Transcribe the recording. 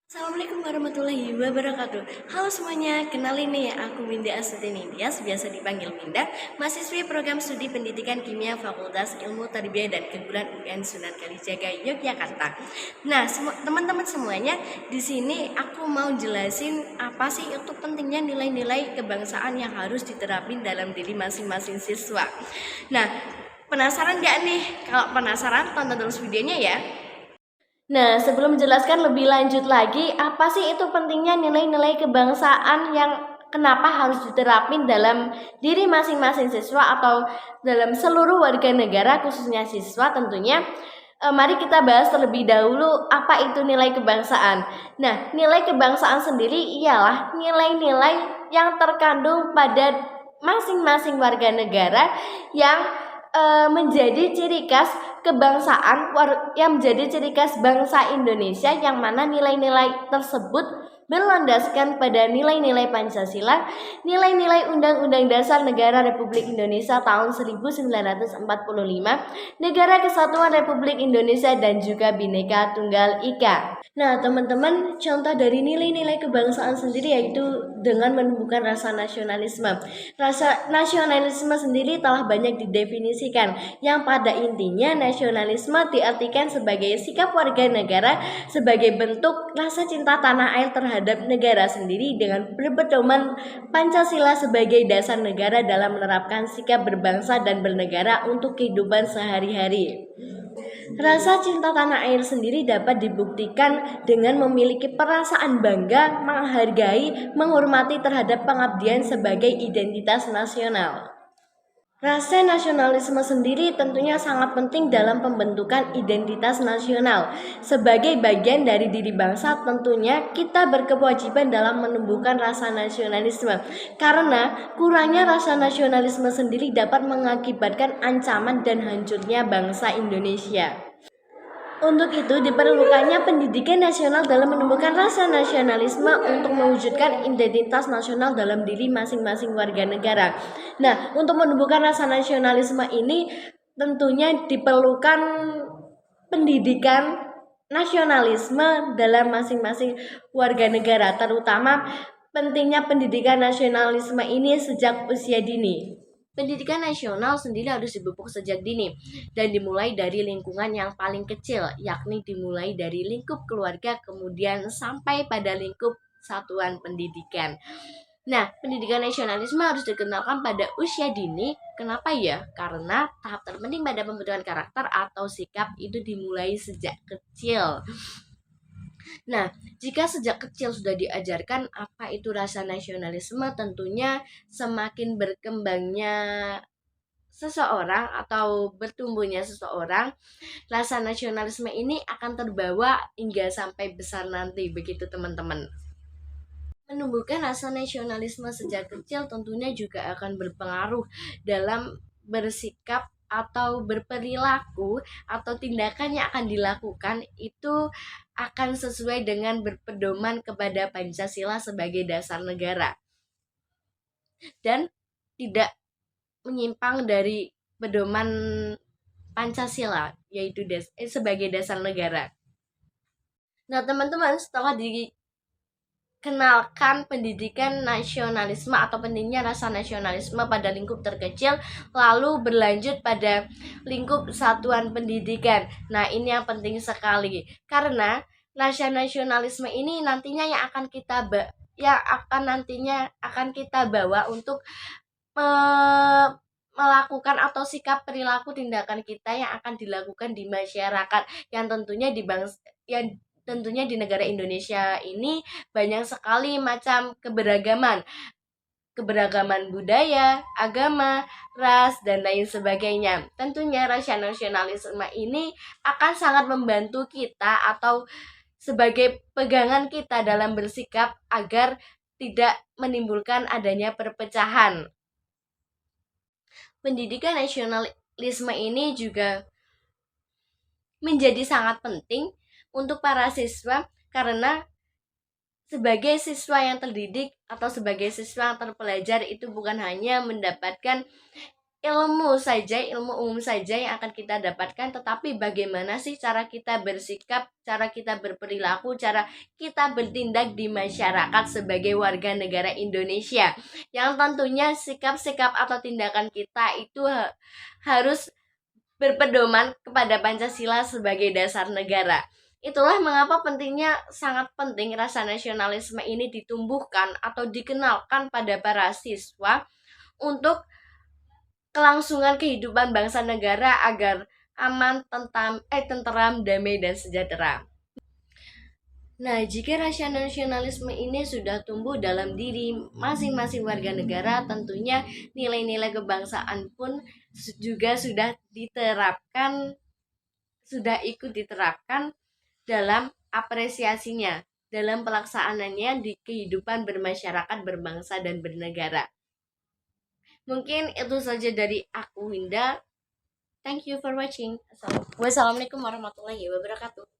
Assalamualaikum warahmatullahi wabarakatuh. Halo semuanya, kenalin nih aku Winda Astuti Nindiyas, biasa dipanggil Winda, mahasiswi program studi pendidikan kimia Fakultas Ilmu Tarbiyah dan Keguruan UIN Sunan Kalijaga Yogyakarta. Nah, teman-teman semuanya, di sini aku mau jelasin apa sih itu pentingnya nilai-nilai kebangsaan yang harus diterapin dalam diri masing-masing siswa. Nah, penasaran gak nih? Kalau penasaran, tonton terus videonya ya. Nah, sebelum menjelaskan lebih lanjut lagi, apa sih itu pentingnya nilai-nilai kebangsaan yang kenapa harus diterapin dalam diri masing-masing siswa atau dalam seluruh warga negara, khususnya siswa tentunya. Mari kita bahas terlebih dahulu apa itu nilai kebangsaan. Nah, nilai kebangsaan sendiri ialah nilai-nilai yang terkandung pada masing-masing warga negara yang menjadi ciri khas kebangsaan yang menjadi ciri khas bangsa Indonesia, yang mana nilai-nilai tersebut berlandaskan pada nilai-nilai Pancasila, nilai-nilai Undang-Undang Dasar Negara Republik Indonesia tahun 1945, Negara Kesatuan Republik Indonesia, dan juga Bhinneka Tunggal Ika. Nah, teman-teman, contoh dari nilai-nilai kebangsaan sendiri yaitu dengan menumbuhkan rasa nasionalisme. Rasa nasionalisme sendiri telah banyak didefinisikan, yang pada intinya nasionalisme diartikan sebagai sikap warga negara sebagai bentuk rasa cinta tanah air terhadap negara sendiri dengan berpedoman Pancasila sebagai dasar negara dalam menerapkan sikap berbangsa dan bernegara untuk kehidupan sehari-hari. Rasa cinta tanah air sendiri dapat dibuktikan dengan memiliki perasaan bangga, menghargai, menghormati terhadap pengabdian sebagai identitas nasional. Rasa nasionalisme sendiri tentunya sangat penting dalam pembentukan identitas nasional. Sebagai bagian dari diri bangsa, tentunya kita berkewajiban dalam menumbuhkan rasa nasionalisme. Karena kurangnya rasa nasionalisme sendiri dapat mengakibatkan ancaman dan hancurnya bangsa Indonesia. Untuk itu diperlukannya pendidikan nasional dalam menumbuhkan rasa nasionalisme untuk mewujudkan identitas nasional dalam diri masing-masing warga negara. Nah, untuk menumbuhkan rasa nasionalisme ini tentunya diperlukan pendidikan nasionalisme dalam masing-masing warga negara, terutama pentingnya pendidikan nasionalisme ini sejak usia dini. Pendidikan nasional sendiri harus dipupuk sejak dini dan dimulai dari lingkungan yang paling kecil, yakni dimulai dari lingkup keluarga kemudian sampai pada lingkup satuan pendidikan. Nah, pendidikan nasionalisme harus dikenalkan pada usia dini. Kenapa ya? Karena tahap terpenting pada pembentukan karakter atau sikap itu dimulai sejak kecil. Nah, jika sejak kecil sudah diajarkan apa itu rasa nasionalisme, tentunya semakin berkembangnya seseorang atau bertumbuhnya seseorang, rasa nasionalisme ini akan terbawa hingga sampai besar nanti, begitu teman-teman. Menumbuhkan rasa nasionalisme sejak kecil tentunya juga akan berpengaruh dalam bersikap atau berperilaku atau tindakan yang akan dilakukan itu akan sesuai dengan berpedoman kepada Pancasila sebagai dasar negara dan tidak menyimpang dari pedoman Pancasila yaitu sebagai dasar negara. Nah, teman-teman, setelah dikenalkan pendidikan nasionalisme atau pentingnya rasa nasionalisme pada lingkup terkecil, lalu berlanjut pada lingkup satuan pendidikan. Nah, ini yang penting sekali karena rasa nasionalisme ini nantinya yang akan kita bawa untuk melakukan atau sikap perilaku tindakan kita yang akan dilakukan di masyarakat yang tentunya di negara Indonesia ini banyak sekali macam keberagaman budaya, agama, ras, dan lain sebagainya. Tentunya rasa nasionalisme ini akan sangat membantu kita atau sebagai pegangan kita dalam bersikap agar tidak menimbulkan adanya perpecahan. Pendidikan nasionalisme ini juga menjadi sangat penting untuk para siswa karena sebagai siswa yang terdidik atau sebagai siswa yang terpelajar itu bukan hanya mendapatkan ilmu umum saja yang akan kita dapatkan, tetapi bagaimana sih cara kita bersikap, cara kita berperilaku, cara kita bertindak di masyarakat sebagai warga negara Indonesia, yang tentunya sikap-sikap atau tindakan kita itu harus berpedoman kepada Pancasila sebagai dasar negara. Itulah mengapa sangat penting rasa nasionalisme ini ditumbuhkan atau dikenalkan pada para siswa untuk kelangsungan kehidupan bangsa negara agar aman, tenteram, damai, dan sejahtera. Nah, jika rasa nasionalisme ini sudah tumbuh dalam diri masing-masing warga negara, tentunya nilai-nilai kebangsaan pun juga sudah ikut diterapkan dalam apresiasinya, dalam pelaksanaannya di kehidupan bermasyarakat, berbangsa, dan bernegara. Mungkin itu saja dari aku, Winda. Thank you for watching. Wassalamualaikum warahmatullahi wabarakatuh.